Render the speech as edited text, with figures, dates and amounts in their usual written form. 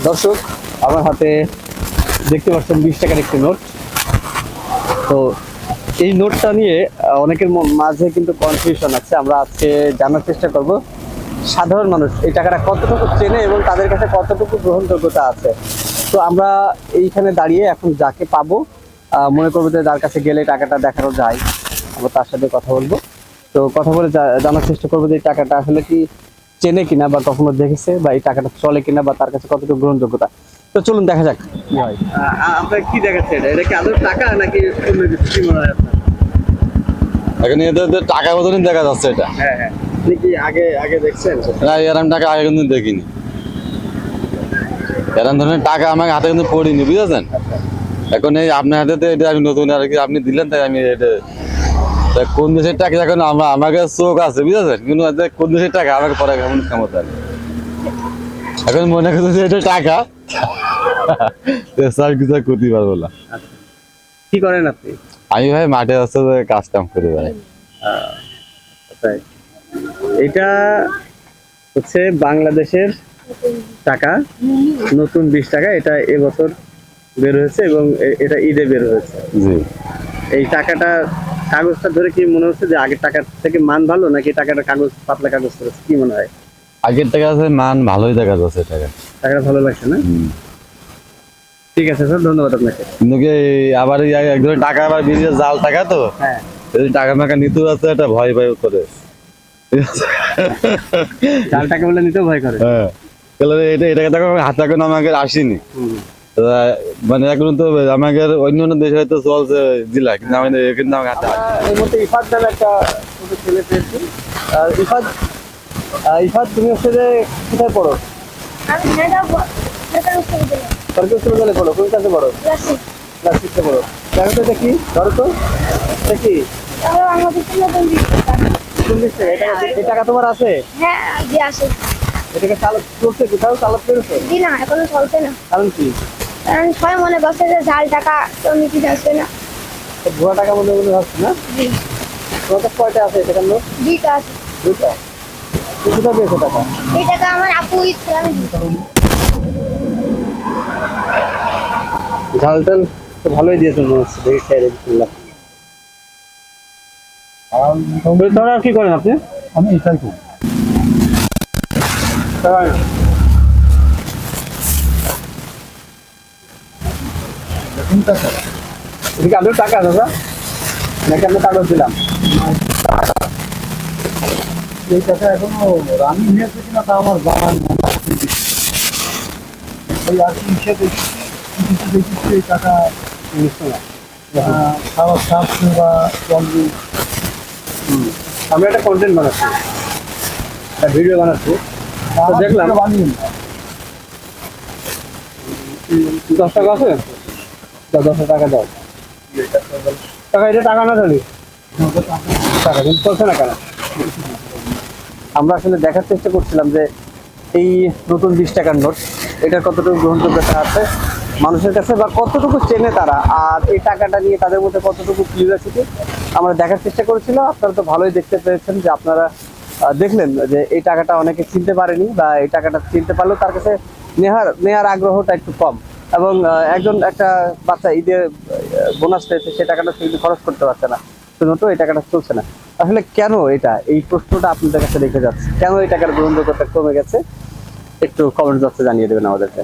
দর্শক, আমার হাতে দেখতে পাচ্ছেন 20 টাকার একটি নোট। তো এই নোটটা নিয়ে অনেকের মাঝে কিন্তু কনফিউশন আছে। আমরা আজকে জানার চেষ্টা করব সাধারণ মানুষ এই টাকাটা কতটুকু চেনে এবং তাদের কাছে কতটুকু গ্রহণযোগ্যতা আছে। তো আমরা এইখানে দাঁড়িয়ে এখন যাকে পাবো মনে করবো যে যার কাছে গেলে টাকাটা দেখানো যায়, আমরা তার সাথে কথা বলবো। তো কথা বলে জানার চেষ্টা করবো যে এই টাকাটা আসলে কি চেনে কিনা বা কখনো দেখেছে, বা এই টাকাটা চলে কিনা, বা তার কাছে কতটুকু গ্রহণযোগ্যতা। তো চলুন দেখা যাক কি হয়। আপনার কি দেখাচ্ছে, এটা কি আদৌ টাকা নাকি অন্য কিছু, কি মনে হয় আপনার? এখানে এদের টাকা মতনই দেখা যাচ্ছে এটা। হ্যাঁ হ্যাঁ, আপনি কি আগে আগে দেখছেন? না, এরম টাকা আগে কিন্তু দেখিনি। এরম ধরনের টাকা আমার হাতে কিন্তু পড়িনি, বুঝেছেন? এখন এই আপনার হাতে তো এটা আমি নতুন আর কি আপনি দিলেন, তাই আমি এটা কোন দেশের টাকা এখন আমাকে চোখ আছে, বুঝেছেন? কিন্তু কোন দেশের টাকা আমাকে পরে কেমন ক্ষমতা নেই। এখন মনে করছে যে এটা টাকা স্যার কিছু করতে পারবো না। কি করেন আপনি? আমি ভাই মাঠে আসতে কাজ কাম করে বেড়াই। এটা হচ্ছে বাংলাদেশের টাকা, নতুন 20 টাকা। এটা এবছর বের হয়েছে এবং এটা ঈদে বের হয়েছে। জি, এই টাকাটা কাগজটা ধরে কি মনে হচ্ছে যে আগের টাকার থেকে মান ভালো, নাকি টাকাটা কাগজ পাতলা কাগজ করেছে, কি মনে হয়? আগের টাকা আছে মান ভালোই দেখা যাচ্ছে টাকা। টাকাটা ভালো লাগছে না? ঠিক আছে স্যার, ধন্যবাদ আপনাকে। কিন্তু কি আবার এক ধরনের টাকা আবার বিদেশে জাল টাকা, তো হ্যাঁ, টাকা মাকা নিতে আছে একটা ভয় ভয় করে। জাল টাকা বলে নিতেও ভয় করে। হ্যাঁ, এটা টাকা হাতে এখন আমাকে আসেনি। মানে এখন তো আমাদের অন্য অন্য দেশে হয়তো চলছে জেলা, কিন্তু আমাদের এখানে আমাকে হাতে আসে। এই মুহূর্তে ইফাত নামে একটা ছোট ছেলে পেয়েছি। ইফাত, ইফাত তুমি হচ্ছে যে কোথায় পড়ো? আমি ঢাকা বিশ্ববিদ্যালয় সরকারি বিশ্ববিদ্যালয়ে পড়ো? কোন ক্লাসে পড়ো? ক্লাস ক্লাস 6-এ পড়ো। দেখো তো দেখি, ধরো তো দেখি। আমরা বাংলাদেশের নতুন এই টাকা তোমার আছে? হ্যাঁ জি আসে। এটাকে চালক চলছে, কোথাও চালক করেছো? জি না, এখনো চলছে না। কারণ কি? কারণ সবাই মনে করছে যে জাল টাকা কেউ নিতে যাচ্ছে না। ভুয়া টাকা মনে মনে ভাবছি না? জি, তোমার কাছে কয়টা আছে টাকার নোট? দুইটা আছে। দুটা। তুমি কোথায় পেয়েছো টাকা? এই টাকা আমার আপু ইসলামে দিত। ঝাল টাল তো ভালোই দিয়েছো মনে হচ্ছে, দেখি খেয়ে বিসমিল্লাহ। তোমরা কি করেন আপনি? আমি এটাই করি। এদিকে আদৌ টাকা দাদা, নাকি আমি কাগজ দিলাম? এই টাকা এখনো রানিং হয়েছে কিনা তা আমার জানা নেই। ওই আর কি হিসেবে দেখেছি এই টাকা খাওয়া স্বাস্থ্য বা চলবে। আমি একটা কন্টেন্ট বানাচ্ছি, একটা ভিডিও বানাচ্ছি, তো দেখলাম। বানিয়ে 10 টাকা আছে, 10 টাকা দাও। টাকা, এটা টাকা না ধরি টাকা, কিন্তু চলছে না কেন? আমরা আসলে দেখার চেষ্টা করছিলাম যে এই নতুন 20 টাকার নোট, এটার কতটুকু গ্রহণযোগ্যতা আছে মানুষের কাছে, বা কতটুকু চেনে তারা, আর এই টাকাটা নিয়ে তাদের মধ্যে কতটুকু কিউরিওসিটি আমরা দেখার চেষ্টা করেছিলাম। আপনারা তো ভালোই দেখতে পেয়েছেন যে আপনারা দেখলেন যে এই টাকাটা অনেকে চিনতে পারেনি, বা এই টাকাটা চিনতে পারলেও তার কাছে নেওয়ার আগ্রহটা একটু কম। এবং একটা বাচ্চা ঈদে বোনাস পেয়েছে, সে টাকাটা সে কিন্তু খরচ করতে পারছে না, শুধুমাত্র এই টাকাটা চলছে না। আসলে কেন এই প্রশ্নটা আপনাদের কাছে রেখে যাচ্ছে, কেন এই টাকার গ্রহণযোগ্যতা কমে গেছে, একটু কমেন্ট বক্সে জানিয়ে দেবেন আমাদেরকে।